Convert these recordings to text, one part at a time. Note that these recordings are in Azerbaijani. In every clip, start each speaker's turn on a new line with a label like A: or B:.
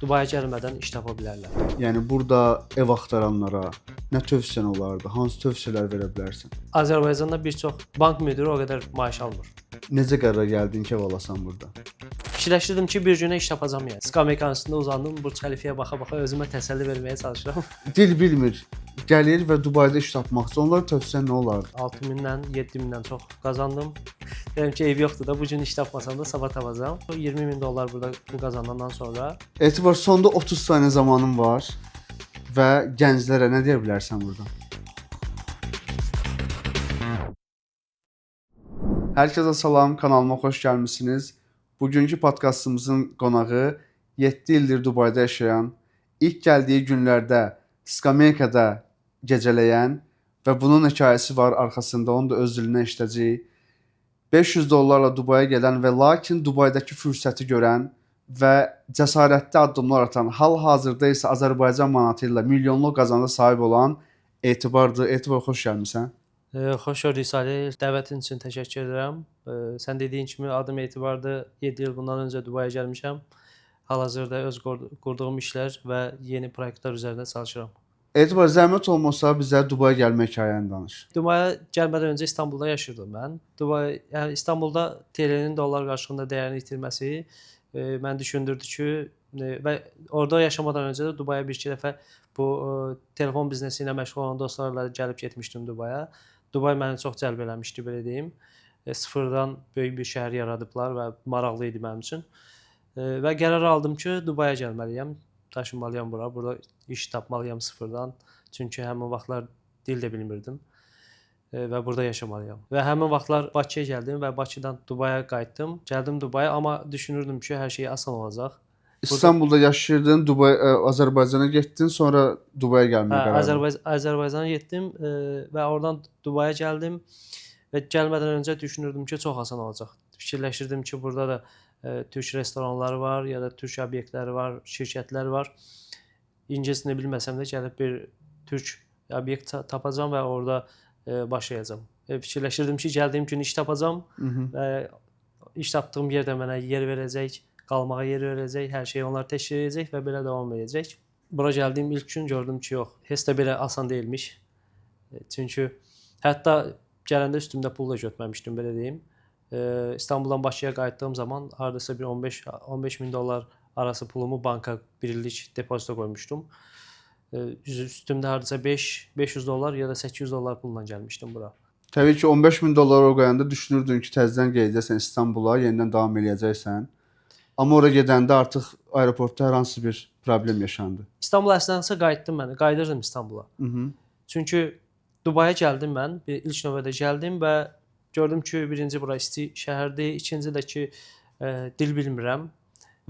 A: Dubaya gəlmədən iş tapa bilərlər.
B: Yəni burada ev axtaranlara nə tövsiyen olardı? Hansı tövsiyələr verə bilərsən?
A: Azərbaycanda bir çox bank müdiri o qədər maaş almır.
B: Necə qərara gəldin ki, ev alasan burada?
A: Fikirləşirdim ki, bir günə iş tapacağam yəni. Skameykanın üstündə uzandım, Burj Xəlifəyə baxa-baxa özümə təsəlli verməyə çalışıram.
B: Dil bilmir, gəlir və Dubayda iş tapmaq üçün onlara tövsiyen nə olardı?
A: 6000-dən, 7000-dən çox qazandım. Dedim ki, ev yoxdur da, bu gün iş tapmasam da sabah tapacağam. $20,000 burada pul qazanandan sonra
B: Etibar, sonda 30 saniyə zamanın var və gənclərə nə deyə bilərsən burada? Hər kəsə salam, kanalıma xoş gəlmisiniz. Bugünkü podkastımızın qonağı 7 ildir Dubayda yaşayan, ilk gəldiyi günlərdə Skameykada gecələyən və bunun hekayəsi var arxasında, onu da öz dilindən eşidəcəyik. $500 Dubaya gələn və lakin Dubaydakı fürsəti görən və cəsarətli addımlar atan, hal-hazırda isə Azərbaycan manatı ilə milyonluq qazanca sahib olan Etibardır. Etibar, xoş gəlmisən.
A: xoş gördük Salih. Dəvətin üçün təşəkkür edirəm. Sən dediyin kimi adım Etibardır. 7 il bundan öncə Dubaya gəlmişəm. Hal-hazırda öz qurduğum işlər və yeni proyektlər üzərində çalışıram.
B: Etibar, zəhmət olmasa bizə Dubaya gəlmə hekayəni danış.
A: Dubaya gəlmədən öncə İstanbulda yaşayırdım mən. Yəni İstanbulda TL'nin dollar qarşılığında dəyərini itirməsi məni düşündürdü ki, və orada yaşamadan öncə də Dubaya bir-iki dəfə bu telefon biznesi ilə məşğul olan dostlarla gəlib getmişdim Dubaya. Dubay məni çox cəlb eləmişdi, belə deyim. Sıfırdan böyük bir şəhər yaradıblar və maraqlı idi mənim üçün. Və qərar aldım ki, Dubaya gəlməliyəm, daşınmalıyam bura. Burada iş tapmalıyam sıfırdan. Çünki həmin vaxtlar dil də bilmirdim və burada yaşamalıyam. Və həmin vaxtlar Bakıya gəldim və Bakıdan Dubaya qayıtdım. Gəldim Dubaya, amma düşünürdüm ki, hər şey asan olacaq.
B: İstanbulda yaşayırdın, Azərbaycana getdin, sonra Dubaya gəlməyə qərar verdin.
A: Azərbaycana getdim və oradan Dubaya gəldim və gəlmədən öncə düşünürdüm ki, çox asan olacaq. Fikirləşirdim ki, burada da türk restoranları var, ya da türk obyektləri var, şirkətlər var. İngiliscəsini bilməsəm də gəlib bir türk obyekt tapacağam və orada başlayacağam. Fikirləşirdim ki, gəldiyim gün iş tapacağam və iş tapdığım yerdə mənə yer verəcək, qalmağa yer verəcək, hər şeyi onlar təşkil edəcək və belə davam edəcək. Bura gəldiyim ilk gün gördüm ki, yox, heç də belə asan deyilmiş. Çünki hətta gələndə üstümdə pul da götürməmişdim, belə deyim. İstanbuldan Bakıya qayıtdığım zaman hardasa bir $15,000 arası pulumu banka bir illik depozito qoymuşdum. Üstümdə hardasa $500 ya da $800 pulla gəlmişdim bura.
B: Təbii ki, $15,000 o qoyanda düşünürdün ki, təzədən gedəcəksən İstanbula, yenidən davam eləyəcəksən. Amma ora gedəndə artıq aeroportda hər hansı bir problem yaşandı.
A: İstanbula əslində qayıtdım mən, qayıdırdım İstanbula. Çünki Dubaya gəldim mən, ilk növbədə gəldim və gördüm ki, birinci bura isti şəhərdir, ikinci də ki, dil bilmirəm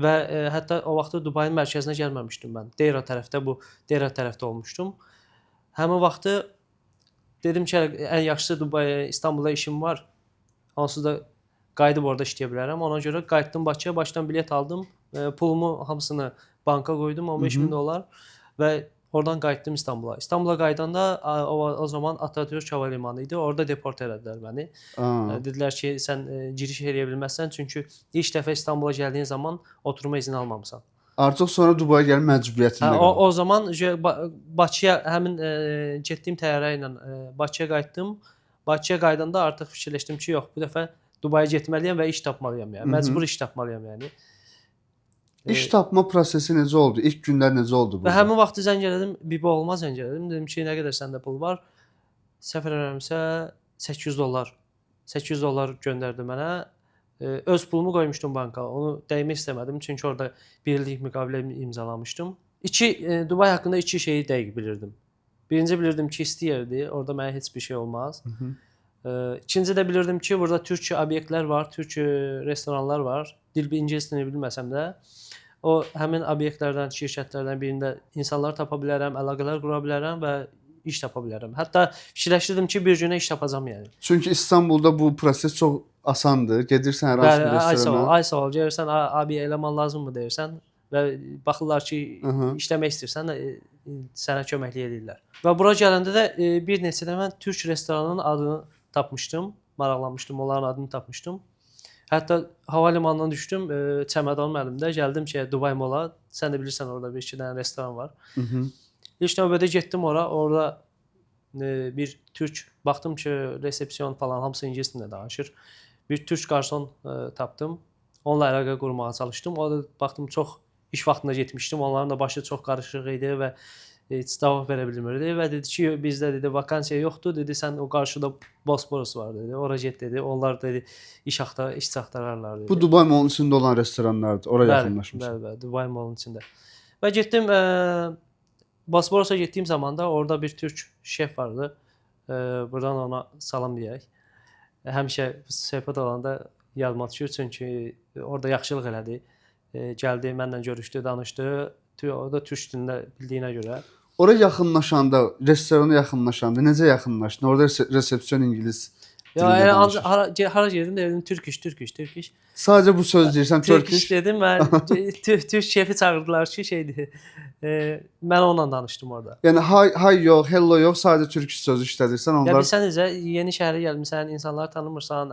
A: və hətta o vaxtda Dubayın mərkəzinə gəlməmişdim mən. Deyra tərəfdə olmuşdum. Həmin vaxtı dedim ki, ən yaxşısı Dubaya, İstanbulda işim var. Onsuz da qayıdıb orada işləyə bilərəm. Ona görə qayıtdım Bakıya, Bakıdan bilet aldım. Pulumu hamısını banka qoydum, $15,000 və oradan qayıtdım İstanbula. İstanbula qayıdanda o zaman Atatürk hava limanı idi. Orada deport elədilər məni. Dedilər ki, sən giriş eləyə bilməzsən, çünki ilk dəfə İstanbula gəldiyin zaman oturma izni almamısan.
B: Artıq sonra Dubaya gəlmə məcburiyyətində qaldın.
A: O zaman Bakıya həmin getdiyim təyyarə ilə Bakıya qayıtdım. Bakıya qayıdanda artıq fikirləşdim ki, yox, bu dəfə Dubaya getməliyəm və iş tapmalıyam yəni. Məcbur iş tapmalıyam yəni.
B: İş tapma prosesi necə oldu? İlk günlər necə oldu bu?
A: Və həmin vaxtı zəng elədim, Bibi oğluma zəng elədim. Dedim ki, nə qədər səndə pul var? Səhv eləmirəmsə $800. $800 göndərdi mənə. Öz pulumu qoymuşdum banka. Onu dəymək istəmədim, çünki orada bir illik müqavilə imzalamışdım. Dubay haqqında iki şeyi dəqiq bilirdim. Birinci bilirdim ki, isti yerdir, orada mənə heç bir şey olmaz. İkinci də bilirdim ki, burada türk obyektlər var, türk restoranlar var. İngiliscəsini bilməsəm də o həmin obyektlərdən, şirkətlərdən birində insanlar tapa bilərəm, əlaqələr qura bilərəm və iş tapa bilərəm. Hətta fikirləşirdim ki, bir günə iş tapacağam yəni.
B: Çünki İstanbulda bu proses çox asandır. Gedirsən hər hansı bir restorana.
A: Ay sağ ol, gəlirsən, abi eleman lazımmı deyirsən və baxırlar ki, işləmək istəyirsən, sənə köməklik edirlər. Və bura gələndə də bir neçə də mən türk restoranının adını tapmışdım, maraqlanmışdım, onların adını tapmışdım. Hətta hava limanından düşdüm, çəmədanım əlimdə, gəldim ki, Dubai Mall-a. Sən də bilirsən orada bir iki dənə restoran var.
B: Mhm.
A: İlk növbədə getdim ora. Orada bir türk baxdım ki, resepsiyon falan hamısı ingilis dilində danışır. Bir türk qarson tapdım. Onunla əlaqə qurmağa çalışdım. O da baxdım çox iş vaxtında getmişdim. Onların da başı çox qarışıq idi və heç cavab verə bilmirdi və dedi ki, bizdə dedi vakansiya yoxdur, dedi sən o qarşıda Bosporus var dedi. Ora get dedi. Onlar dedi iş axtararlar dedi.
B: Bu Dubai Mall-un içində olan restoranlardır. Ora
A: Bəli,
B: yaxınlaşmısan.
A: bəli, Dubai Mall-un içində. Və getdim Bosporus'a getdiyim zaman da orada bir türk şef vardı. Buradan ona salam deyək. Həmişə söhbət olanda yadıma düşür çünki orada yaxşılıq elədi. Gəldi, mənlə görüşdü, danışdı. O da türk dilində bildiyinə görə.
B: Ora yaxınlaşanda, restorana yaxınlaşanda necə yaxınlaşdın? Orada resepsiyon ingilis
A: Ya
B: dilində
A: elə
B: danışır.
A: hara gedim dedim Turkish.
B: Sadəcə bu söz deyirsən, Turkish.
A: Dedim mən türk şefi çağırdılar ki, şeydi. Mən onunla danışdım orada.
B: Yəni hay yox, hello yox, sadəcə türk sözü işlədirsən.
A: Ya
B: Onlar
A: bilsən necə yeni şəhərə gəlmisən, insanları tanımırsan,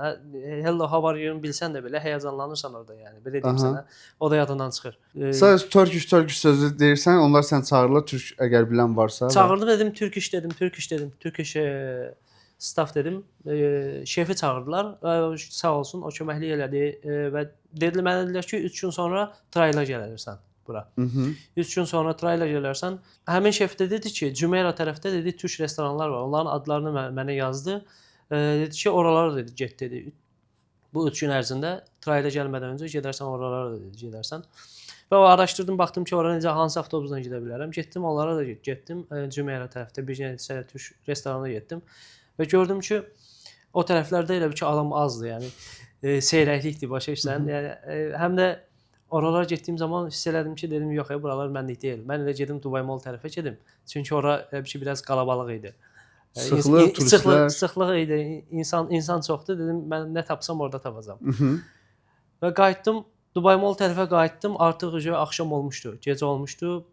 A: hello how are you bilsən də belə həyəcanlanırsan orada yəni. Belə deyim
B: Aha.
A: sənə. O da yadından çıxır.
B: sadəcə Turkish sözü deyirsən, onlar sən çağırırlar türk əgər bilən varsa.
A: Çağırdım dedim Turkish staff dedim. Şefi çağırdılar. Sağ olsun o köməklik elədi və mənə dedilər ki 3 gün sonra triala gəlirsən bura.
B: Mhm.
A: 3 gün sonra triala gələrsən. Həmin şef də dedi ki, Cümeyra tərəfdə dedi türk restoranlar var. Onların adlarını mənə yazdı. Dedi ki, oralara dedi get dedi. Bu 3 gün ərzində triala gəlmədən öncə gedərsən oralara da dedi gedərsən. Və o araşdırdım, baxdım ki, ora necə hansı avtobusla gedə bilərəm. Getdim onlara da getdim. Cümeyra tərəfdə bir neçə türk restoranına getdim və gördüm ki, o tərəflərdə elə bir ki, adam azdır, yəni seyrəklikdir, başa düşürsən? Yəni həm də oralara getdiyim zaman hiss elədim ki, dedim yox, buralar mənlik deyil. Mən elə gedim Dubai Mall tərəfə gedim. Çünki ora elə bir ki, biraz qalabalıq idi.
B: Sıxlıq, turistlər.
A: Sıxlıq idi. İnsan çoxdur. Dedim mən nə tapsam orada tapacağam.
B: Mhm.
A: Və qayıtdım, Dubai Mall tərəfə qayıtdım. Artıq axşam olmuşdu, gecə olmuşdu.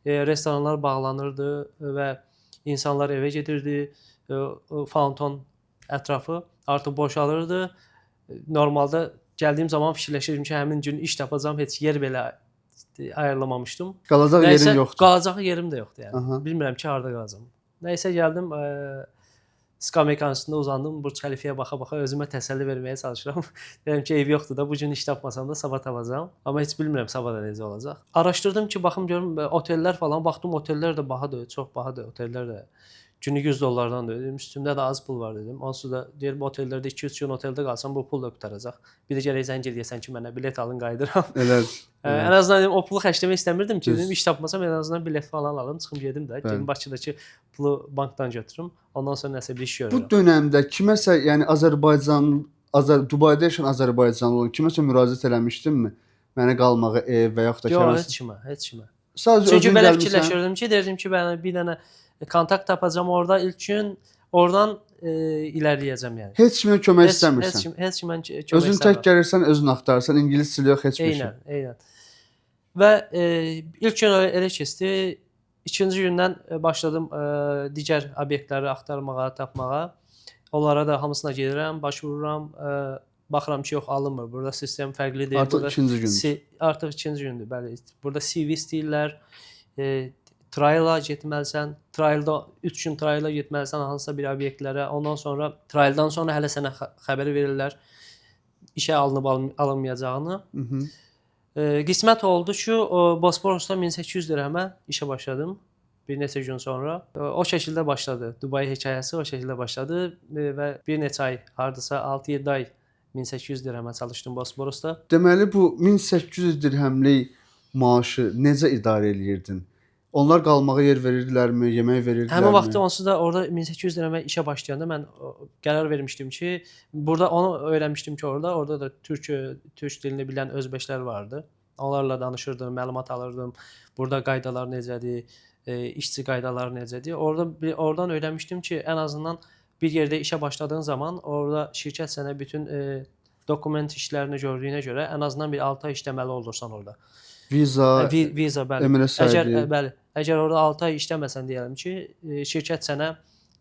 A: Restoranlar bağlanırdı və insanlar evə gedirdi. Fountain ətrafı artıq boşalırdı. Normalda gəldiyim zaman fikirləşirdim ki, həmin gün iş tapacağam, heç yer belə ayarlamamışdım.
B: Qalacaq yerin yoxdur.
A: Qalacaq yerim də yoxdur yəni.
B: Aha.
A: Bilmirəm ki, harda qalacağam. Nəysə gəldim, skameykanın üstündə uzandım, Burj Xəlifəyə baxa-baxa özümə təsəlli verməyə çalışıram. Deyirəm ki, ev yoxdur da, bu gün iş tapmasam da sabah tapacağam. Amma heç bilmirəm sabah da necə olacaq. Araşdırdım ki, baxım görüm otellər falan, baxdım otellər də bahadır, çox bahadır otellər də. Günü $100 dedim. Üstümdə də az pul var dedim. Onsuz da deyirəm otellərdə 2-3 gün oteldə qalsam bu pul da qutaracaq. Bir də gərək zəng eləyəsən ki, mənə bilet alın qayıdıram.
B: Elədir.
A: Ən azından dedim, o pulu xərcləmək istəmirdim ki,
B: Düz.
A: dedim iş tapmasam ən azından bilet falan alım, çıxım gedim də. Gedim Bakıdakı pulu bankdan götürüm. Ondan sonra nəsə bir iş
B: Bu
A: görürəm.
B: dövrdə kiməsə, yəni Dubaidə yaşayan Azərbaycanlı olan kiməsə müraciət eləmişdinmi? Mənə qalmağa ev və yaxud da
A: Yox,
B: kiməsə.
A: heç kimə.
B: Sadəcə
A: Çünki
B: özün
A: belə
B: gəlmisən.
A: fikirləşirdim ki, deyirdim ki, mən bir dənə kontakt tapacağam orada ilk gün, oradan irəliləyəcəm yəni.
B: Heç kimə kömək istəmirsən.
A: Heç kimə kömək
B: Özün tək gəlirsən, özün axtarırsan, ingilis dili yox, heç bir şey.
A: Eynən. Və ilk gün elə keçdi. İkinci gündən başladım digər obyektləri axtarmağa, tapmağa. Onlara da hamısına gedirəm, başvururam. Baxıram ki, yox alınmır. Burada sistem fərqlidir.
B: Artıq ikinci gündür.
A: Artıq ikinci gündür, bəli. Burada CV istəyirlər. Triala getməlisən. Trialda 3 gün triala getməlisən hansısa bir obyektlərə. Ondan sonra trialdan sonra hələ sənə xəbər verirlər işə alınıb alınmayacağını.
B: Mhm.
A: Qismət oldu ki, Bosporusda 1800 dirhəmə işə başladım bir neçə gün sonra. O şəkildə başladı. Dubai hekayəsi o şəkildə başladı və bir neçə ay, hardasa 6-7 ay 1800 dirhəmə çalışdım Bosporusda.
B: Deməli bu 1800 dirhəmlik maaşı necə idarə edirdin? Onlar qalmağa yer verirdilərmi, yemək verirdilərmi?
A: Həmin vaxtda onsuz da orada 1800 dirhəmə işə başlayanda mən qərar vermişdim ki, burada onu öyrənmişdim ki, orada da türk dilini bilən özbeşlər vardı. Onlarla danışırdım, məlumat alırdım. Burada qaydalar necədir, işçi qaydaları necədir. Oradan öyrənmişdim ki, ən azından bir yerdə işə başladığın zaman orada şirkət sənə bütün dokument işlərini gördüyünə görə ən azından bir 6 ay işləməli olursan orada.
B: Viza,
A: bəli. Əgər orada 6 ay işləməsən deyəlim ki, şirkət sənə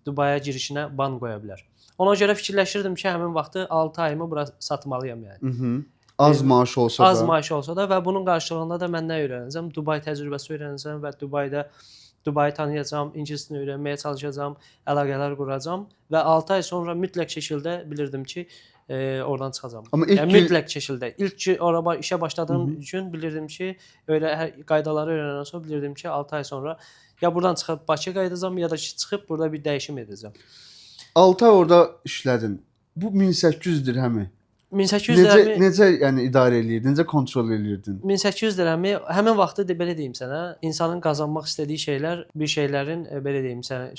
A: Dubaya girişinə ban qoya bilər. Ona görə fikirləşirdim ki, həmin vaxtı 6 ayımı bura satmalıyam yəni.
B: Az maaş olsa da.
A: Az maaş olsa da və bunun qarşılığında da mən nə öyrənəcəm? Dubai təcrübəsi öyrənəcəm və Dubayı tanıyacağam, ingiliscəsini öyrənməyə çalışacağam, əlaqələr quracağam və 6 ay sonra mütləq şəkildə bilirdim ki, oradan çıxacağam.
B: Amma ilk
A: yəni mütləq şəkildə. İlk ora işə başladığım gün bilirdim ki, elə qaydaları öyrənəndən sonra bilirdim ki, 6 ay sonra ya buradan çıxıb Bakıya qayıdacağam ya da ki, çıxıb burada bir dəyişim edəcəm.
B: 6 ay orada işlədin. Bu 1800 dirhəmi
A: 1800 dirhəmi
B: necə yəni idarə eləyirdin, necə kontrol eləyirdin?
A: 1800 dirhəmi həmin vaxtı belə deyim sənə, insanın qazanmaq istədiyi şeylər bir şeylərin belə deyim sənə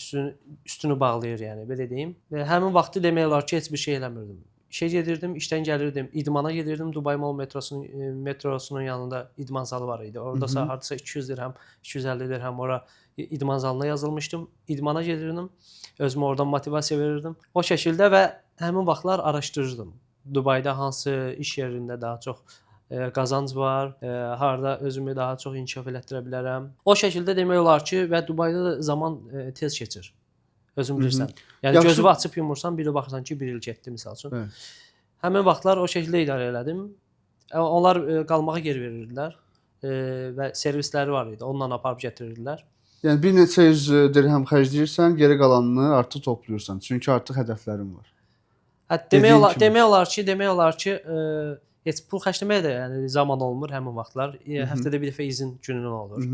A: üstünü bağlayır yəni belə deyim. Və həmin vaxtı demək olar ki, heç bir şey eləmirdim. İşə gedirdim, işdən gəlirdim, idmana gedirdim. Dubai Mall metrosunun yanında idman zalı var idi. Oradasa hardasa 200 dirhəm, 250 dirhəm ora idman zalına yazılmışdım. İdmana gedirdim. Özümə oradan motivasiya verirdim. O şəkildə və həmin vaxtlar araşdırırdım. Dubayda hansı iş yerində daha çox qazanc var, harda özümü daha çox inkişaf elətdirə bilərəm. O şəkildə demək olar ki, və Dubayda da zaman tez keçir. Özün bilirsən. Yəni
B: Yaxşı.
A: gözünü açıb yumursan, biri baxırsan ki, 1 il getdi məsəl üçün.
B: Evet.
A: Həmin vaxtlar o şəkildə idarə elədim. Onlar qalmağa yer verirdilər və servisləri var idi. Onunla aparıb gətirirdilər.
B: Yəni bir neçə yüz dirhəm xərcləyirsən, geri qalanını artıq toplayırsan. Çünki artıq hədəflərin var.
A: Demək olar ki, heç pul xərcləməyə də yəni zaman olmur həmin vaxtlar. Həftədə bir dəfə izin günün olur.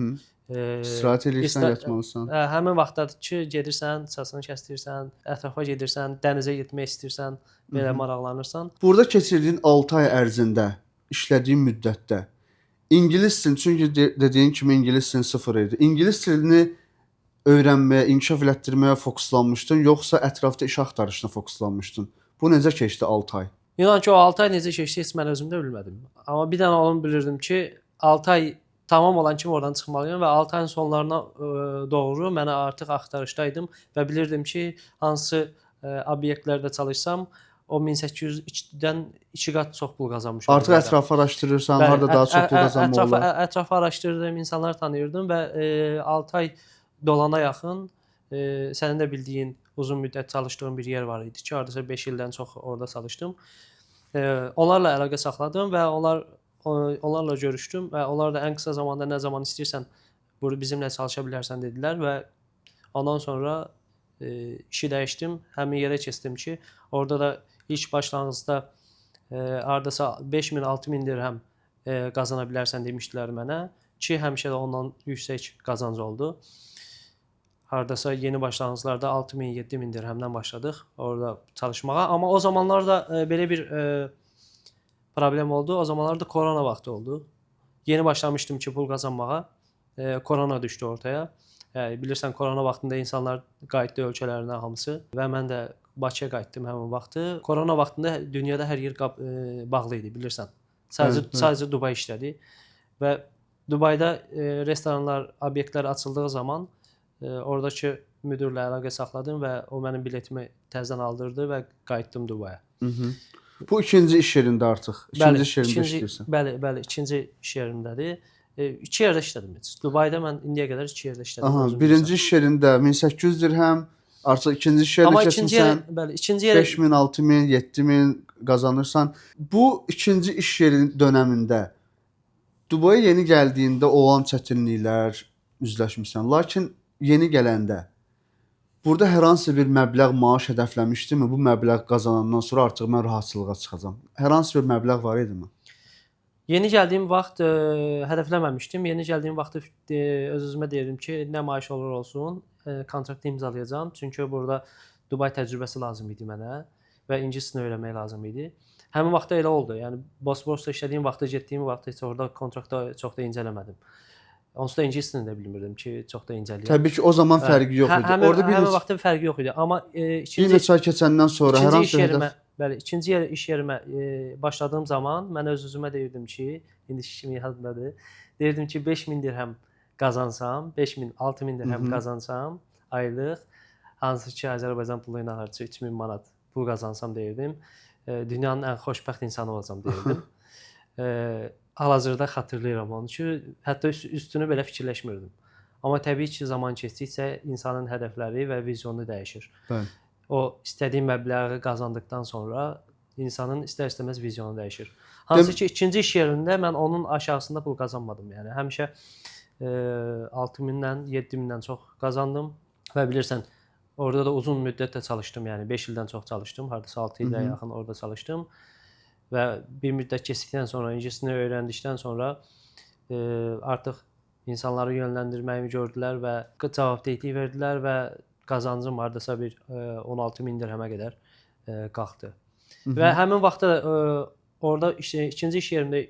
B: İstirahət edirsən, yatmalısan.
A: Həmin vaxtdadır ki, gedirsən, saçını kəsdirirsən, ətrafa gedirsən, dənizə getmək istəyirsən, belə maraqlanırsan.
B: Burada keçirdiyin 6 ay ərzində, işlədiyin müddətdə ingilis dilini, çünki dediyin kimi ingilis dilin sıfır idi. İngilis dilini öyrənməyə, inkişaf elətdirməyə fokuslanmışdın, yoxsa ətrafda iş axtarışına fokuslanmışdın? Bu necə keçdi 6 ay?
A: İnan ki, o 6 ay necə keçdi, heç mən özüm də bilmədim. Amma bir dənə onu bilirdim ki, 6 ay tamam olan kimi oradan çıxmalıyam və 6 ayın sonlarına doğru mənə artıq axtarışdaydım və bilirdim ki, hansı obyektlərdə çalışsam, o 1800-dən 2 qat çox pul qazanmış olacağam.
B: Artıq ətrafı araşdırırsan, harda daha çox pul qazanmaq olar?
A: Ətrafı araşdırdım, insanlar tanıyırdım və 6 ay dolana yaxın sənin də bildiyin uzun müddət çalışdığım bir yer var idi ki, hardasa 5 ildən çox orada çalışdım. Onlarla əlaqə saxladım və onlarla görüşdüm və onlar da ən qısa zamanda nə zaman istəyirsən bizimlə çalışa bilərsən dedilər və ondan sonra işi dəyişdim. Həmin yerə keçdim ki, orada da ilk başlanğıcda hardasa 5000-6000 dirhəm qazana bilərsən demişdilər mənə ki, həmişə də ondan yüksək qazanc oldu. Hardasa yeni başlanğıclarda 6000-7000 dirhəmdən başladıq orada çalışmağa. Amma o zamanlar da belə bir problem oldu. O zamanlar da korona vaxtı oldu. Yeni başlamışdım ki, pul qazanmağa. Korona düşdü ortaya. Bilirsən, korona vaxtında insanlar qayıtdı ölkələrinə hamısı və mən də Bakıya qayıtdım həmin vaxtı. Korona vaxtında dünyada hər yer bağlı idi, bilirsən. Sadəcə Dubai işlədi və Dubayda restoranlar, obyektlər açıldığı zaman oradakı müdirlə əlaqə saxladım və o mənim biletimi təzədən aldırdı və qayıtdım Dubaya.
B: Bu ikinci iş yerində artıq. İkinci iş yerində işləyirsən.
A: Bəli, ikinci iş yerindədir. 2 yerdə işlədim. Dubayda mən indiyə qədər 2 yerdə işlədim.
B: Aha, birinci iş yerində 1800 dirhəm, artıq ikinci iş yerində keçmisən.
A: Bəli, ikinci yerə
B: 5000, 6000, 7000 qazanırsan. Bu ikinci iş yeri dövründə Dubaya yeni gəldiyində olan çətinliklər üzləşmisən. Lakin yeni gələndə burada hər hansı bir məbləğ maaş hədəfləmişdinmi? Bu məbləğ qazanandan sonra artıq mən rahatçılığa çıxacağam. Hər hansı bir məbləğ var idimi?
A: Yeni gəldiyim vaxt hədəfləməmişdim. Yeni gəldiyim vaxtı öz-özümə deyirdim ki, nə maaş olur olsun, kontraktı imzalayacağam. Çünki burada Dubai təcrübəsi lazım idi mənə və ingiliscəsini öyrənmək lazım idi. Həmin vaxtda elə oldu. Yəni Bosporusda işlədiyim vaxtda, getdiyim vaxtda heç orada kontraktda çox da incələmədim. Onsuz da ingiliscəsini də bilmirdim ki, çox da incəliyəm.
B: Təbii ki, o zaman fərqi yox idi.
A: Orada həmin vaxtda fərqi yox idi. Amma
B: bir neçə ay keçəndən sonra hər hansı hədəf
A: ikinci iş yerimə başladığım zaman mən öz-özümə deyirdim ki, indi kimi yadımdadır. Deyirdim ki, 5000 dirhəm qazansam, 5000, 6000 dirhəm qazansam aylıq, hansı ki, Azərbaycan pulu ilə hardasa 3000 manat pul qazansam deyirdim. Dünyanın ən xoşbəxt insanı olacağam deyirdim. Hal-hazırda xatırlayıram onu ki, hətta üstünü belə fikirləşmirdim. Amma təbii ki, zaman keçdikcə insanın hədəfləri və vizyonu dəyişir.
B: Bəli.
A: o istədiyi məbləği qazandıqdan sonra insanın istər-istəməz vizyonu dəyişir. Hansı ki, ikinci iş yerində mən onun aşağısında pul qazanmadım. Yəni həmişə 6000-dən, 7000-dən çox qazandım və bilirsən, orada da uzun müddət də çalışdım. Yəni 5 ildən çox çalışdım. Hardasa 6 ilə yaxın orada çalışdım və bir müddət keçdikdən sonra, ingiliscəni öyrəndikdən sonra artıq insanları yönləndirməyimi gördülər və cavabdehlik verdilər və qazancım hardasa bir 16.000 dirhəmə qədər qalxdı. Və həmin vaxtda orada ikinci iş yerimdə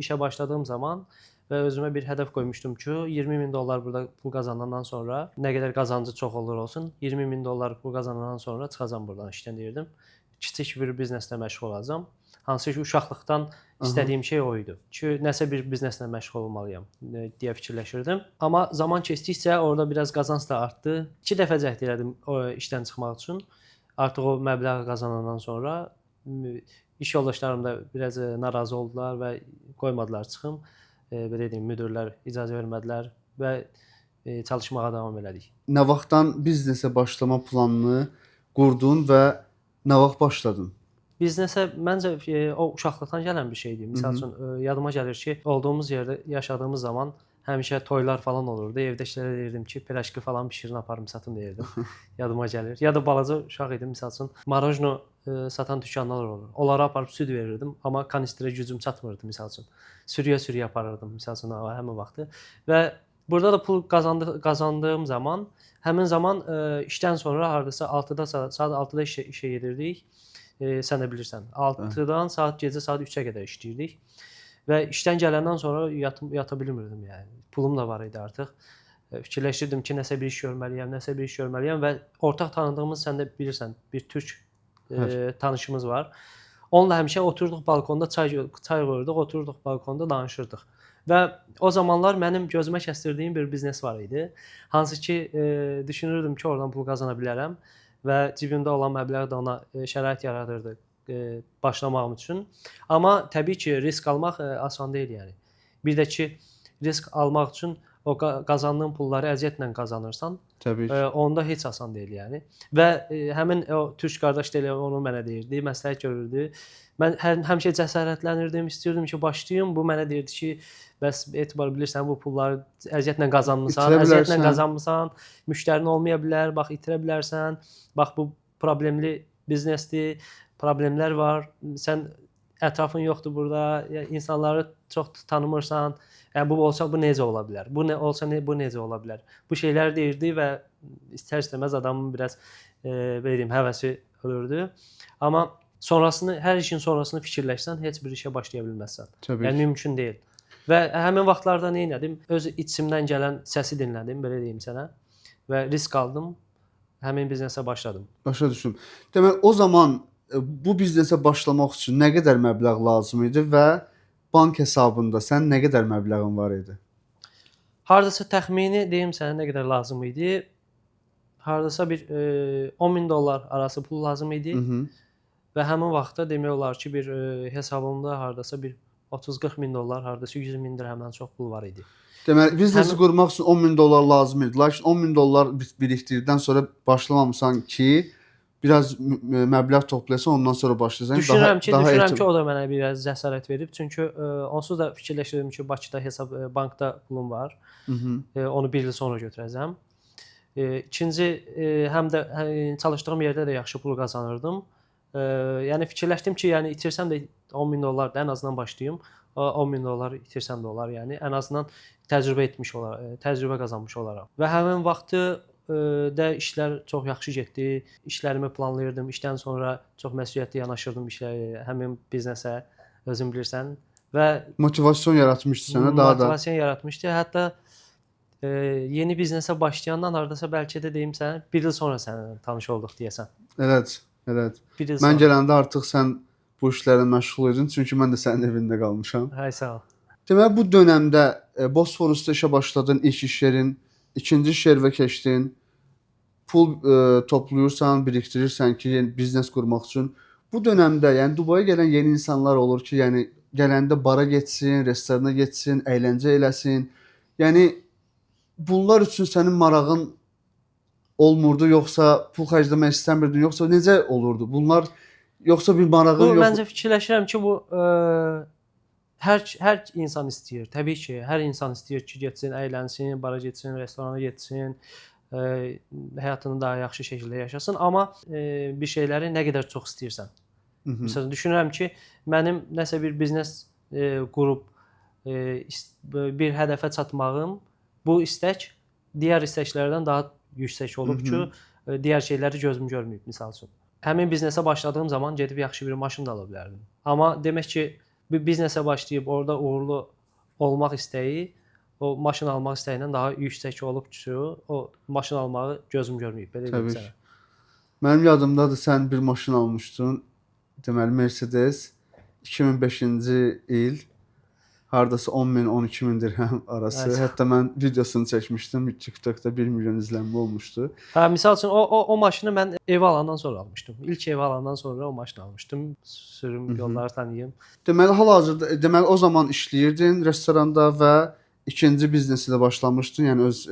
A: işə başladığım zaman və özümə bir hədəf qoymuşdum ki, $20.000 burada pul qazanandan sonra nə qədər qazancı çox olur olsun, $20.000 pul qazanandan sonra çıxacağam buradan işdən deyirdim. Kiçik bir bizneslə məşğul olacağam. Hansı ki, uşaqlıqdan istədiyim şey o idi ki, nəsə bir bizneslə məşğul olmalıyam deyə fikirləşirdim. Amma zaman keçdikcə orada biraz qazanc da artdı. 2 dəfə cəhd elədim o işdən çıxmaq üçün. Artıq o məbləği qazanandan sonra iş yoldaşlarım da biraz narazı oldular və qoymadılar çıxım. Belə deyim, müdirlər icazə vermədilər və çalışmağa davam elədik.
B: Nə vaxtdan biznesə başlama planını qurdun və nə vaxt başladın?
A: Biznesə məncə o uşaqlıqdan gələn bir şeydir. Məsəl üçün yadıma gəlir ki, olduğumuz yerdə yaşadığımız zaman həmişə toylar falan olurdu. Evdəkilərə deyirdim ki, pirajki falan bişirin aparım satım deyirdim. Yadıma gəlir. Ya da balaca uşaq idim, məsəl üçün marojno satan dükanlar olur. Onlara aparıb süd verirdim, amma kanistrə gücüm çatmırdı məsəl üçün. Sürüyə-sürüyə aparırdım məsəl üçün həmin vaxtı. Və burada da pul qazandığım zaman, həmin zaman işdən sonra hardasa 6-da saat 6-da işə gedirdik. Sən də bilirsən, 6-dan gecə saat 3-ə qədər işləyirdik. Və işdən gələndən sonra yata bilmirdim yəni. Pulum da var idi artıq. Fikirləşirdim ki, nəsə bir iş görməliyəm və ortaq tanıdığımız, sən də bilirsən, bir türk tanışımız var. Onunla həmişə oturduq balkonda çay qoyurduq, oturduq balkonda danışırdıq. Və o zamanlar mənim gözümə kəsdirdiyim bir biznes var idi. Hansı ki, düşünürdüm ki, oradan pul qazana bilərəm və cibimdə olan məbləğ də ona şərait yaradırdı başlamağım üçün. Amma təbii ki, risk almaq asan deyil yəni. Bir də ki, risk almaq üçün o qazandığın pulları əziyyətlə qazanırsan,
B: Təbii ki.
A: onda heç asan deyil yəni. Və həmin o türk qardaş da elə onu mənə deyirdi, məsləhət görürdü. Mən həmişə cəsarətlənirdim, istirdim ki, başlayım. Bu mənə deyirdi ki, bəs etibar bilirsən bu pulları əziyyətlə qazanmısan, müştərin olmaya bilər, bax itirə bilərsən. Bax bu problemli biznesdir, problemlər var. Sən ətrafın yoxdur burada, insanları çox tanımırsan. Yəni bu olsa bu necə ola bilər? Bu necə ola bilər? Bu şeylər deyirdi və istər-istəməz adamın biraz belə deyim, həvəsi ölürdü. Amma hər işin sonrasını fikirləşsən, heç bir işə başlaya bilməzsən. Yəni mümkün deyil. Və həmin vaxtlarda nə etdim? Öz içimdən gələn səsi dinlədim, belə deyim sənə və risk aldım. Həmin biznesə başladım.
B: Başa düşdüm. Deməli, o zaman bu biznesə başlamaq üçün nə qədər məbləğ lazım idi və bank hesabında sən nə qədər məbləğin var idi?
A: Hardasa təxmini deyim sənə nə qədər lazım idi. Hardasa bir $10.000 arası pul lazım idi. Və həmin vaxtda demək olar ki, bir hesabımda hardasa bir $30-40.000, hardasa $100.000 dirhəmdən çox pul var idi.
B: Deməli, biznesi qurmaq üçün $10.000 lazım idi. Lakin $10.000 birikdirdikdən sonra başlamamısan ki, biraz məbləğ toplayasan, ondan sonra başlayasan.
A: Düşünürəm ki, o da mənə biraz cəsarət verib. Çünki onsuz da fikirləşirdim ki, Bakıda bankda pulum var. Onu bir il sonra götürəcəm. İkinci, həm də çalışdığım yerdə də yaxşı pul qazanırdım. Yəni fikirləşdim ki, yəni itirsəm də $10.000 da ən azından başlayım. $10.000 itirsəm də olar, yəni ən azından təcrübə qazanmış olaram. Və həmin vaxtı da işlər çox yaxşı getdi. İşlərimi planlayırdım. İşdən sonra çox məsuliyyətli yanaşırdım həmin biznesə, özün bilirsən və
B: motivasiyon yaratmışdı sənə daha da.
A: Motivasiyon yaratmışdı. Hətta yeni biznesə başlayandan hardasa bəlkə də deyim sənə, bir il sonra sənə tanış olduq deyəsən.
B: Evet. Mən gələndə artıq sən bu işlərlə məşğul idin, çünki mən də sənin evində qalmışam.
A: Hay sağ ol.
B: Deməli, bu dönəmdə Bosforusda işə başladın, ilk iş yerin, ikinci iş yerə keçdin, pul toplayırsan, birikdirirsən ki, yeni biznes qurmaq üçün. Bu dönəmdə, yəni Dubaya gələn yeni insanlar olur ki, yəni gələndə bara getsin, restorana getsin, əyləncə eləsin. Yəni bunlar üçün sənin marağın olmurdu, yoxsa pul xərcləmək istəmirdin, yoxsa necə olurdu? Bunlar yoxsa bir
A: Bu
B: marağın yox.
A: məncə fikirləşirəm ki, bu hər insan istəyir. Təbii ki, hər insan istəyir ki, getsin, əylənsin, bara getsin, restorana getsin, həyatını daha yaxşı şəkildə yaşasın, amma bir şeyləri nə qədər çox istəyirsən. Məsələn, düşünürəm ki, mənim nəsə bir biznes qurub bir hədəfə çatmağım, bu istək digər istəklərdən daha yüksək olub ki, digər şeyləri gözüm görməyib, misal üçün. Həmin biznesə başladığım zaman gedib yaxşı bir maşın da ala bilərdim. Amma demək ki, bir biznesə başlayıb orada uğurlu olmaq istəyi o maşın almaq istəyindən daha yüksək olub ki, o maşın almağı gözüm görməyib, belə deyim sənə.
B: Mənim yadımdadır, sən bir maşın almışdın. Deməli Mercedes 2005-ci il hardasa 10.000 12.000 dirhəm arası.
A: Evet.
B: Hətta mən videosunu çəkmişdim. TikTokda 1 milyon izlənmə olmuşdu.
A: Hə, misal üçün o maşını mən ev alandan sonra almışdım. İlk ev alandan sonra o maşını almışdım. Sürüm yolları tanıyım.
B: Deməli hal-hazırda o zaman işləyirdin restoranda və ikinci biznesi də başlamışdın, yəni öz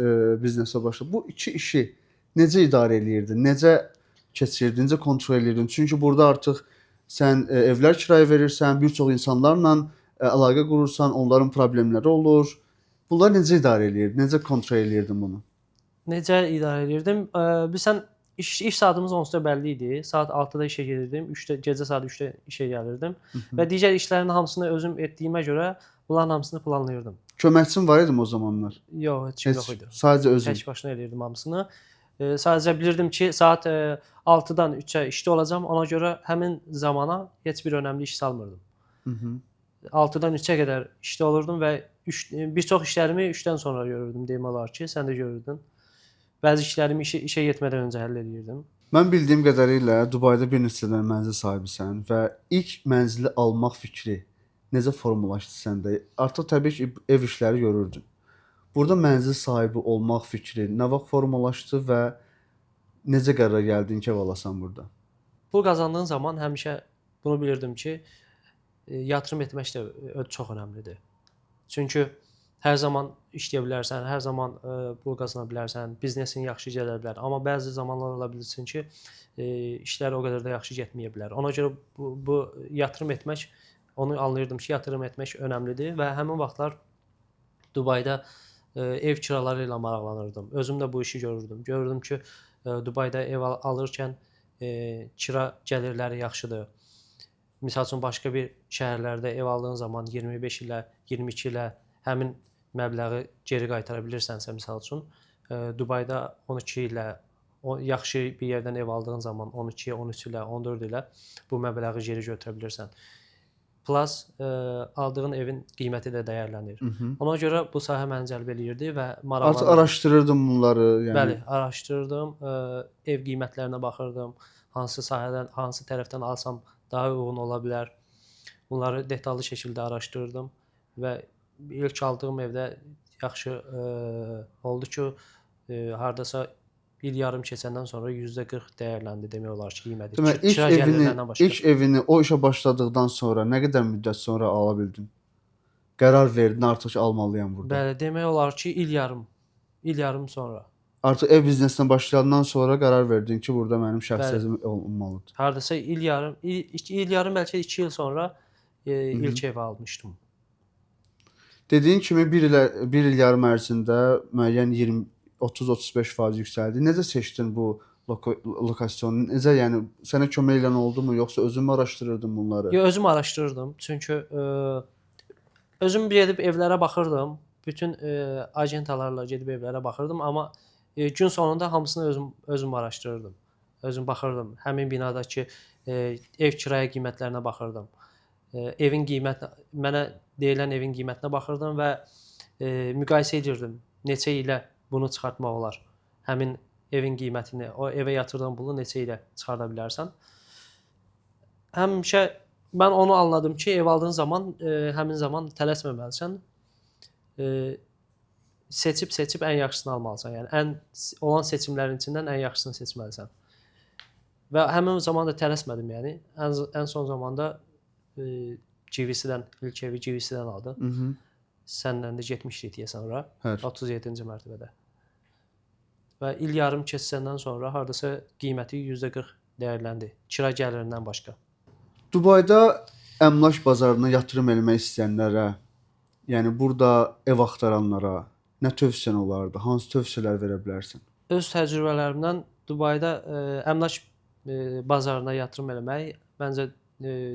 B: biznesə başladın. Bu iki işi necə idarə edirdin? Necə keçirdin? Necə kontrol edirdin? Çünki burada artıq sən evlər kirayə verirsən, bir çox insanlarla əlaqə qurursan, onların problemləri olur. Bunları necə idarə edirdin? Necə kontrol edirdin bunu?
A: Necə idarə edirdim? Bilirsən, iş saatımız onsuz da bəlli idi. Saat 6-da işə gedirdim, gecə saat 3-də işə gəlirdim və digər işlərin hamısını özüm etdiyimə görə bunların hamısını planlayırdım.
B: Köməkçin var idi o zamanlar?
A: Yox, heç kim yox idi.
B: Sadəcə özün.
A: Tək başına edirdim hamısını. Sadəcə bilirdim ki, saat 6-dan 3-ə işdə olacağam. Ona görə həmin zamana heç bir önəmli iş salmırdım. 6-dan 3-ə qədər işdə olurdum və bir çox işlərimi 3-dən sonra görürdüm, demək olar ki, sən də görürdün. Bəzi işlərimi işə getmədən öncə həll edirdim.
B: Mən bildiyim qədərilə Dubayda bir neçə dənə mənzil sahibisən və ilk mənzili almaq fikri necə formalaşdı səndə? Artıq təbii ki, ev işləri görürdün. Burada mənzil sahibi olmaq fikri nə vaxt formalaşdı və necə qərara gəldin ki, ev alasan burada?
A: Pul qazandığın zaman həmişə bunu bilirdim ki, yatırım etmək də çox önəmlidir. Çünki hər zaman işləyə bilərsən, hər zaman pul qazana bilərsən, biznesin yaxşı gələ bilər. Amma bəzi zamanlar ola bilsin ki, işlər o qədər də yaxşı getməyə bilər. Ona görə bu yatırım etmək, onu anlayırdım ki, yatırım etmək önəmlidir və həmin vaxtlar Dubayda ev kiraları ilə maraqlanırdım. Özüm də bu işi görürdüm. Görürdüm ki, Dubayda ev alırkən kira gəlirləri yaxşıdır. Misal üçün başqa bir şəhərlərdə ev aldığın zaman 25 ilə, 22 ilə həmin məbləği geri qaytara bilirsənsə, misal üçün Dubayda 12 ilə yaxşı bir yerdən ev aldığın zaman 12, 13 ilə, 14 ilə bu məbləği geri götürə bilirsən. Plus aldığın evin qiyməti də dəyərlənir. Ona görə bu sahə məni cəlb eləyirdi və maraqlanırdım.
B: Artıq araşdırırdım bunları, yəni.
A: Bəli, araşdırırdım, ev qiymətlərinə baxırdım, hansı sahədən, hansı tərəfdən alsam daha uyğun ola bilər. Bunları detallı şəkildə araşdırırdım və ilk aldığım evdə yaxşı oldu ki, hardasa il yarım keçəndən sonra %40 dəyərləndi demək olar ki, qiyməti.
B: Demək, ilk evini o işə başladıqdan sonra nə qədər müddət sonra ala bildin? Qərar verdin artıq ki, almalıyam burada.
A: Bəli, demək olar ki, il yarım sonra.
B: Artıq ev biznesinə başlayandan sonra qərar verdin ki, burada mənim şəxsi evim olmalıdır.
A: Hardasa il yarım bəlkə 2 il sonra ilk evi almışdım.
B: Dediyin kimi bir il yarım ərzində müəyyən 30-35% yüksəldi. Necə seçdin bu lokasyonu? Necə, yəni sənə kömək edən oldumu, yoxsa özün mü araşdırırdın bunları?
A: Yox, özüm araşdırırdım. Çünki özüm gedib evlərə baxırdım. Bütün agentalarla gedib evlərə baxırdım, amma gün sonunda hamısını özüm araşdırırdım. Özüm baxırdım. Həmin binadakı ev kirayə qiymətlərinə baxırdım. Evin qiymətinə, mənə deyilən evin qiymətinə baxırdım və müqayisə edirdim. Neçə ilə bunu çıxartmaq olar? Həmin evin qiymətini, o evə yatırdığın pulu neçə ilə çıxarda bilərsən? Həmişə mən onu anladım ki, ev aldığın zaman həmin zaman tələsməməlisən. Seçib ən yaxşısını almalısan. Yəni ən olan seçimlərin içindən ən yaxşısını seçməlisən. Və həmin zaman da tələsmədim, yəni. Ən son zamanda GVC-dən, ilk evi GVC-dən aldım. Səndən də getmişdik deyəsən ora. 37-ci mərtəbədə. və il yarım keçsəndən sonra hardasa qiyməti %40 dəyərləndi. Kira gəlirindən başqa.
B: Dubayda əmlak bazarına yatırım etmək istəyənlərə, yəni burada ev axtaranlara nə tövsiyen olardı? Hansı tövsiyələr verə bilərsən?
A: Öz təcrübələrimdən Dubayda əmlak bazarına yatırım etmək məncə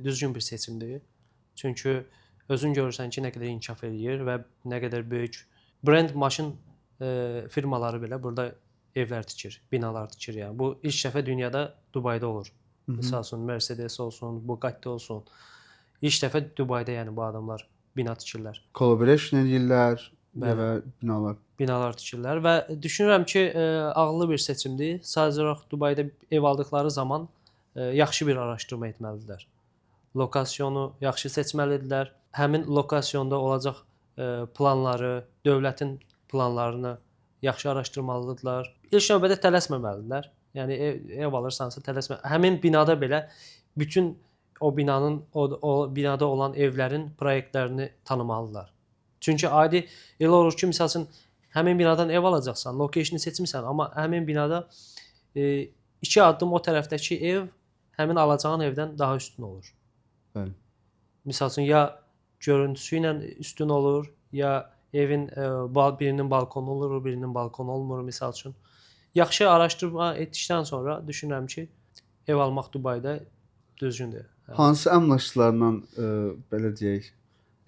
A: düzgün bir seçimdir. Çünki özün görürsən ki, nə qədər inkişaf eləyir və nə qədər böyük brend maşın firmaları belə burada evlər tikir, binalar tikir. Yəni bu ilk dəfə dünyada Dubayda olur. Məsəl üçün Mercedes olsun, Bugatti olsun. İlk dəfə Dubayda yəni bu adamlar bina tikirlər.
B: Collaboration edirlər
A: Bəli.
B: və binalar.
A: Binalar tikirlər və düşünürəm ki, ağıllı bir seçimdir. Sadəcə olaraq Dubayda ev aldıqları zaman yaxşı bir araşdırma etməlidirlər. Lokasyonu yaxşı seçməlidirlər. Həmin lokasyonda olacaq planları, dövlətin planlarını yaxşı araşdırmalıdırlar. İlk növbədə tələsməməlidirlər. Yəni ev alırsansa tələsmə. Həmin binada belə bütün o binanın o binada olan evlərin proyektlərini tanımalıdırlar. Çünki adi elə olur ki, məsəl üçün həmin binadan ev alacaqsan, location'ı seçmisən, amma həmin binada 2 addım o tərəfdəki ev həmin alacağın evdən daha üstün olur.
B: Bəli.
A: Məsəl üçün ya görüntüsü ilə üstün olur, ya evin birinin balkonu olur, birinin balkonu olmur məsəl üçün. Yaxşı araşdırma etdikdən sonra düşünürəm ki, ev almaq Dubayda düzgündür.
B: Hansı əmlakçılarla belə deyək,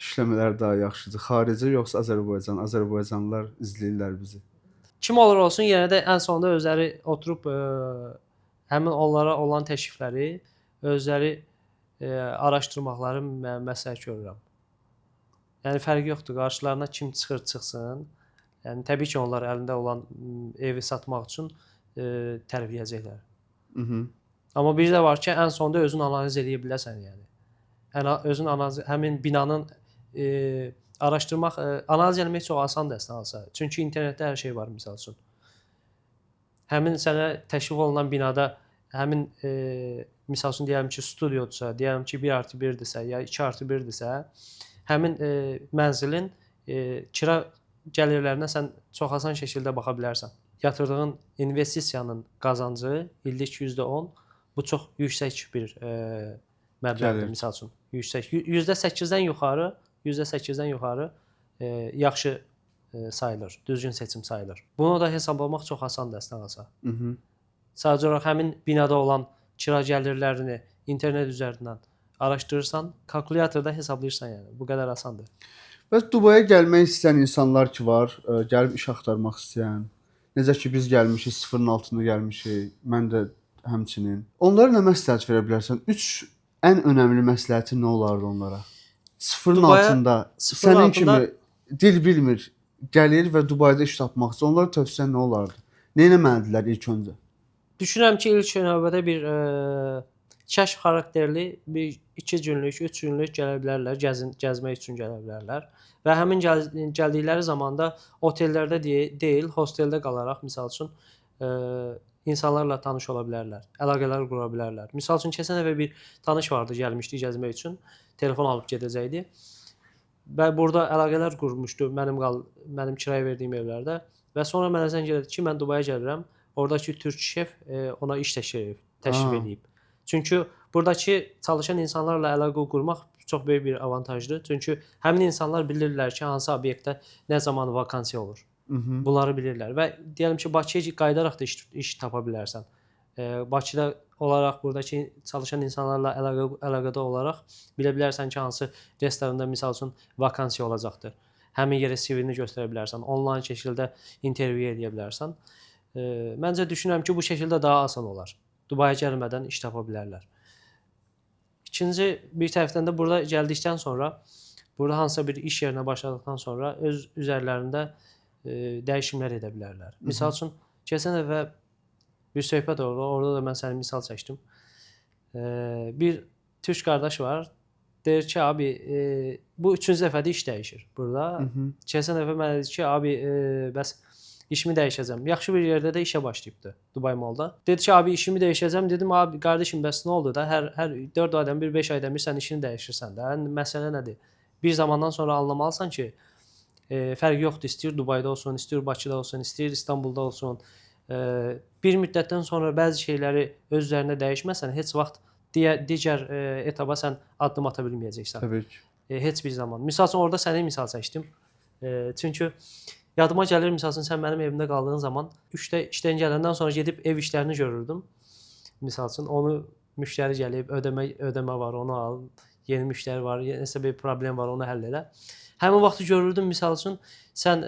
B: işləmələr daha yaxşıdır? Xarici yoxsa Azərbaycan? Azərbaycanlılar izləyirlər bizi.
A: Kim olur olsun, yenə də ən sonunda özləri oturub həmin onlara olan təklifləri, özləri araşdırmaqları mən məsləhət görürəm. Yəni fərqi yoxdur, qarşılarına kim çıxır çıxsın. Yəni təbii ki, onlar əlində olan evi satmaq üçün tərifləyəcəklər. Amma bir də var ki, ən sonunda özün analiz edə biləsən yəni. Özün analiz həmin binanın araşdırmaq, analiz etmək çox asandır əslində. Çünki internetdə hər şey var məsəl üçün. Həmin sənə təklif olunan binada həmin məsəl üçün deyəlim ki, studiodursa, deyəlim ki, 1+1-dirsə ya 2+1-dirsə, həmin mənzilin kira gəlirlərinə sən çox asan şəkildə baxa bilərsən. Yatırdığın investisiyanın qazancı illik %10, bu çox yüksək bir məbləğdir məsəl üçün. Yüksək %8-dən yuxarı, %8-dən yuxarı yaxşı sayılır, düzgün seçim sayılır. Bunu da hesablamaq çox asandır əslində. Sadəcə olaraq həmin binada olan kira gəlirlərini internet üzərindən araşdırırsan, kalkulyatorda hesablayırsan yəni. Bu qədər asandır.
B: Bəs Dubaya gəlmək istəyən insanlar ki var, gəlib iş axtarmaq istəyən. Necə ki biz gəlmişik, sıfırın altında gəlmişik. Mən də həmçinin. Onlara nə məsləhət verə bilərsən? 3 ən önəmli məsləhətin nə olardı onlara? Sıfırın altında, sənin kimi dil bilmir, gəlir və Dubayda iş tapmaq üçün onlara tövsiyen nə olardı? Nə etməlidirlər ilk öncə?
A: Düşünürəm ki, ilk növbədə bir kəşf xarakterli bir 2 günlük, 3 günlük gələ bilərlər, gəzmək üçün gələ bilərlər. Və həmin gəldikləri zamanda otellərdə deyil, hosteldə qalaraq məsəl üçün insanlarla tanış ola bilərlər, əlaqələr qura bilərlər. Məsəl üçün keçən dəfə bir tanış vardı, gəlmişdi gəzmək üçün, telefon alıb gedəcəkdi. Və burada əlaqələr qurmuşdu mənim kirayə verdiyim evlərdə və sonra mənə zəng elədi ki, mən Dubaya gəlirəm. Oradakı türk şef ona iş təklif edib. Çünki buradakı çalışan insanlarla əlaqə qurmaq çox böyük bir avantajdır. Çünki həmin insanlar bilirlər ki, hansı obyektdə nə zaman vakansiya olur. Bunları bilirlər və deyəlim ki, Bakıya qayıdaraq da iş tapa bilərsən. Bakıda olaraq buradakı çalışan insanlarla əlaqədə olaraq bilə bilərsən ki, hansı restoranda misal üçün vakansiya olacaqdır. Həmin yerə CV-ni göstərə bilərsən, onlayn şəkildə intervyu edə bilərsən. Məncə düşünürəm ki, bu şəkildə daha asan olar. Dubaya gəlmədən iş tapa bilərlər. İkinci bir tərəfdən də burada gəldikdən sonra, burada hansısa bir iş yerinə başladıqdan sonra öz üzərlərində dəyişimlər edə bilərlər. Misal üçün, keçən dəfə bir söhbət oldu, orada da mən sənə misal çəkdim. Bir türk qardaş var, deyir ki, abi, bu 3-cü dəfədə iş dəyişir burada. Keçən dəfə mənə dedi ki, abi, bəs işimi dəyişəcəm. Yaxşı bir yerdə də işə başlayıbdı Dubai Mallda. Dedi ki, abi işimi dəyişəcəm. Dedim, abi qardaşım, bəs nə oldu da? Hər 4 aydan bir, 5 aydan bir sən işini dəyişirsən də. Məsələ nədir? Bir zamandan sonra anlamalısan ki, fərq yoxdur. İstəyir Dubayda olsun, istəyir Bakıda olsun, istəyir İstanbulda olsun. Bir müddətdən sonra bəzi şeyləri öz üzərində dəyişməsən, heç vaxt digər etaba sən addım ata bilməyəcəksən.
B: Təbii ki.
A: Heç bir zaman. Misal üçün orada səni misal çəkdim. Çünki yadıma gəlir, misal üçün sən mənim evimdə qaldığın zaman 3-də işdən gələndən sonra gedib ev işlərini görürdüm. Misal üçün onu müştəri gəlib, ödəmə var, onu al. Yeni müştəri var, nəsə bir problem var, onu həll elə. Həmin vaxtı görürdüm, misal üçün sən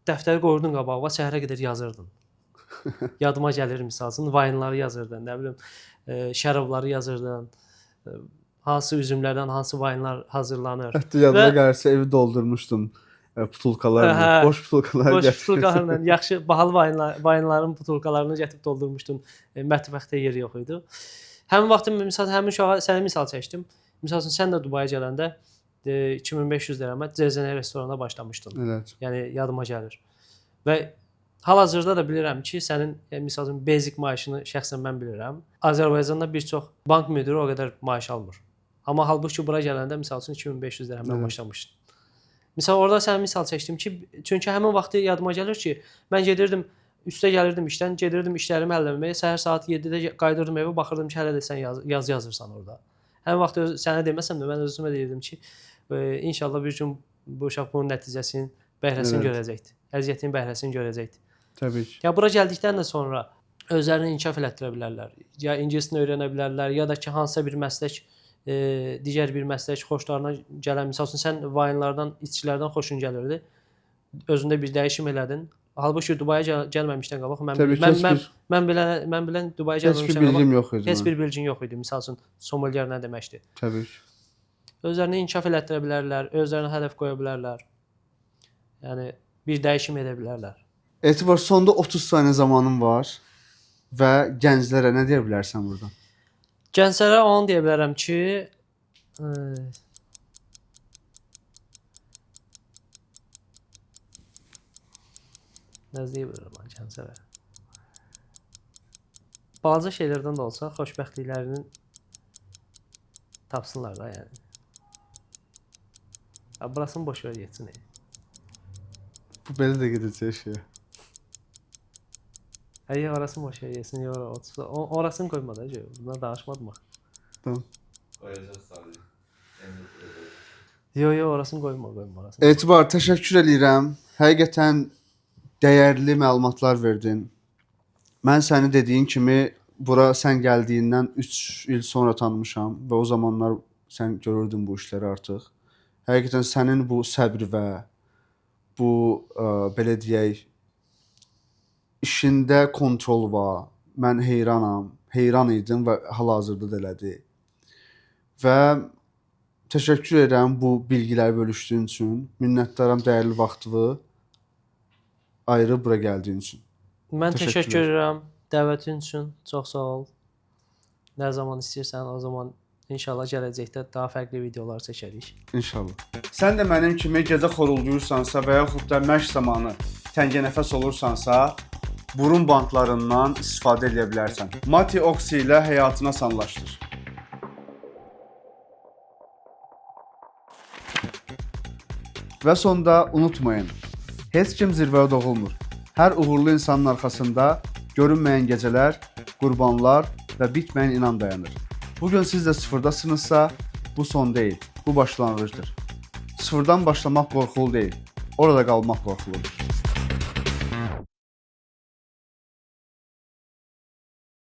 A: dəftəri qoyurdun qabağına, səhərə qədər yazırdın. Yadıma gəlir, misal üçün vayinları yazırdın, nə bilim, şərabları yazırdın. Hansı üzümlərdən hansı vayinlar hazırlanır.
B: Hətta yadıma gəlirsə evi doldurmuşdum butulkalarla, boş butulkalar
A: gətirmişdim. Boş butulkalarla, yaxşı, bahalı vayinların butulkalarını gətirib doldurmuşdum. Mətbəxdə yeri yox idi. Həmin vaxt həmin uşağa sənə misal çəkdim. Misal üçün sən də Dubaya gələndə 2500 dirhəmə CZN restoranda başlamışdın.
B: Evet.
A: Yəni yadıma gəlir. Və hal-hazırda da bilirəm ki, sənin misal üçün basic maaşını şəxsən mən bilirəm. Azərbaycanda bir çox bank müdiri o qədər maaş almır. Amma halbuki bura gələndə misal üçün 2500 dirhəmdən başlamışdın. Misal orada sənə misal çəkdim ki, çünki həmin vaxtı yadıma gəlir ki, mən gedirdim, üstə gəlirdim işdən, gedirdim işlərimi həll etməyə, səhər saat 7-də qayıdırdım evə, baxırdım ki, hələ də sən yazırsan orada. Həmin vaxt sənə deməsəm də mən özümə deyirdim ki, inşallah bir gün bu uşaq bunun nəticəsinin bəhrəsini görəcəkdir. Əziyyətin bəhrəsini görəcəkdir.
B: Təbii ki.
A: Ya bura gəldikdən də sonra özlərini inkişaf elətdirə bilərlər. Ya ingiliscəsini öyrənə bilərlər, ya da ki, hansısa bir məslək, digər bir məslək xoşlarına gələn, misal üçün sən vayinlardan, içkilərdən xoşun gəlirdi. Özündə bir dəyişim elədin. Halbuki Dubaya gəlməmişdən qabaq mən bilən Dubaya gəlməmişdən qabaq heç bir bilgin yox idi. Misal üçün sommelier nə deməkdir?
B: Təbii ki.
A: Özlərini inkişaf elətdirə bilərlər, özlərinə hədəf qoya bilərlər. Yəni bir dəyişim edə bilərlər.
B: Etibar, sonda 30 saniyə zamanın var və gənclərə nə deyə bilərsən buradan?
A: Gənclərə onu deyə bilərəm ki, nə deyə bilərəm gənclərə? Balaca şeylərdən də olsa xoşbəxtliklərini tapsınlar da, yəni. Burasını boş ver getsin.
B: Bu belə də gedəcək şey.
A: Hayır, orasını boş ver getsin. Orasını qoyma da, bundan danışmadım.
B: Tamam.
C: Koyacağız sadece.
A: Yo, orasını qoyma orasını.
B: Etibar, təşəkkür edirəm. Həqiqətən dəyərli məlumatlar verdin. Mən səni dediyin kimi bura sən gəldiyindən 3 il sonra tanımışam və o zamanlar sən görürdün bu işləri artıq. Həqiqətən sənin bu səbr və bu belə deyək işində kontrol var. Mən heyran idim və hal-hazırda da elədi. Və təşəkkür edirəm bu bilgiləri bölüşdüyün üçün. Minnətdaram dəyərli vaxtını ayırıb bura gəldiyin üçün.
A: Mən təşəkkür edirəm dəvətin üçün. Çox sağ ol. Nə zaman istəyirsən, o zaman İnşallah gələcəkdə daha fərqli videolar çəkərik.
B: İnşallah. Sən də mənim kimi gecə xorulduyursansa və yaxud da məşq zamanı təngənəfəs olursansa, burun bantlarından istifadə edə bilərsən. Mati Oxy ilə həyatını asanlaşdır. Və sonda unutmayın, heç kim zirvəyə doğulmur. Hər uğurlu insanın arxasında görünməyən gecələr, qurbanlar və bitməyən inam dayanır. Bugün siz də sıfırdasınızsa, bu son deyil, bu başlanğıcdır. Sıfırdan başlamaq qorxulu deyil, orada qalmaq qorxuludur.